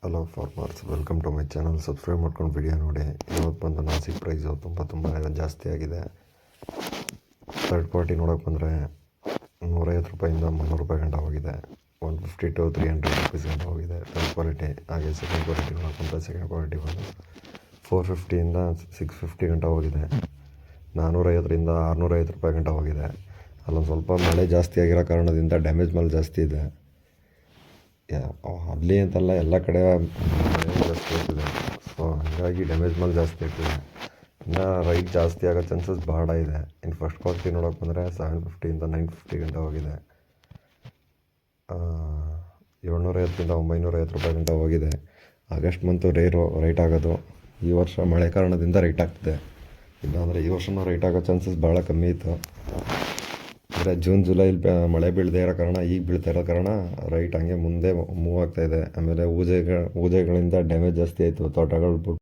Hello farmers, welcome to my channel. Subscribe ಮಾಡ್ಕೊಂಡು video ನೋಡಿ. ಇವತ್ತು ಬಂದು ನಾಸಿಕ್ ಪ್ರೈಸು ತುಂಬ ಜಾಸ್ತಿ ಆಗಿದೆ. ಥರ್ಡ್ ಕ್ವಾಲಿಟಿ ನೋಡೋಕೆ ಬಂದರೆ 150 ರೂಪಾಯಿಂದ 300 ರೂಪಾಯಿ ಗಂಟ ಹೋಗಿದೆ. 150 to 300 ರುಪೀಸ್ ಗಂಟ ಹೋಗಿದೆ ಥರ್ಡ್ ಕ್ವಾಲಿಟಿ. ಹಾಗೆ ಸೆಕೆಂಡ್ ಕ್ವಾಲಿಟಿ ನೋಡೋಕೆ ಬಂದರೆ ಸೆಕೆಂಡ್ ಕ್ವಾಲಿಟಿ ಬಂದು 450ಇಂದ 650 ಗಂಟ ಹೋಗಿದೆ. 450ರಿಂದ 650 ರೂಪಾಯಿ ಗಂಟ ಹೋಗಿದೆ. ಅಲ್ಲೊಂದು ಸ್ವಲ್ಪ ಮಳೆ ಜಾಸ್ತಿ ಆಗಿರೋ ಕಾರಣದಿಂದ ಡ್ಯಾಮೇಜ್ ಮಾಲ್ ಜಾಸ್ತಿ ಇದೆ. ಅಲ್ಲಿ ಅಂತಲ್ಲ, ಎಲ್ಲ ಕಡೆ ಮಳೆ ಜಾಸ್ತಿ ಆಗ್ತಿದೆ. ಸೊ ಹಾಗಾಗಿ ಡ್ಯಾಮೇಜ್ ಮಾಲ್ ಜಾಸ್ತಿ ಆಗ್ತಿದೆ. ಇನ್ನು ರೈಟ್ ಜಾಸ್ತಿ ಆಗೋ ಚಾನ್ಸಸ್ ಭಾಳ ಇದೆ. ಇನ್ನು ಫಸ್ಟ್ ಕ್ವಾಲಿಟಿ ನೋಡೋಕೆ ಬಂದರೆ 750ಇಂದ 950 ಗಂಟ ಹೋಗಿದೆ. 750ರಿಂದ 950 ರೂಪಾಯಿ ಗಂಟ ಹೋಗಿದೆ. ಆಗಸ್ಟ್ ಮಂತು ರೈಟ್ ಆಗೋದು. ಈ ವರ್ಷ ಮಳೆ ಕಾರಣದಿಂದ ರೈಟ್ ಆಗ್ತಿದೆ. ಇಲ್ಲಾಂದರೆ ಈ ವರ್ಷವೂ ರೈಟ್ ಆಗೋ ಚಾನ್ಸಸ್ ಭಾಳ ಕಮ್ಮಿ ಇತ್ತು. ಅಂದರೆ ಜೂನ್ ಜುಲೈಲಿ ಮಳೆ ಬೀಳದೇ ಇರೋ ಕಾರಣ ಈಗ ಬೀಳ್ತಾ ಇರೋ ಕಾರಣ ರೈಟ್ ಹಂಗೆ ಮುಂದೆ ಮೂವ್ ಆಗ್ತಾಯಿದೆ. ಆಮೇಲೆ ಊಜೆಗಳಿಂದ ಡ್ಯಾಮೇಜ್ ಜಾಸ್ತಿ ಆಯಿತು. ತೋಟಗಳು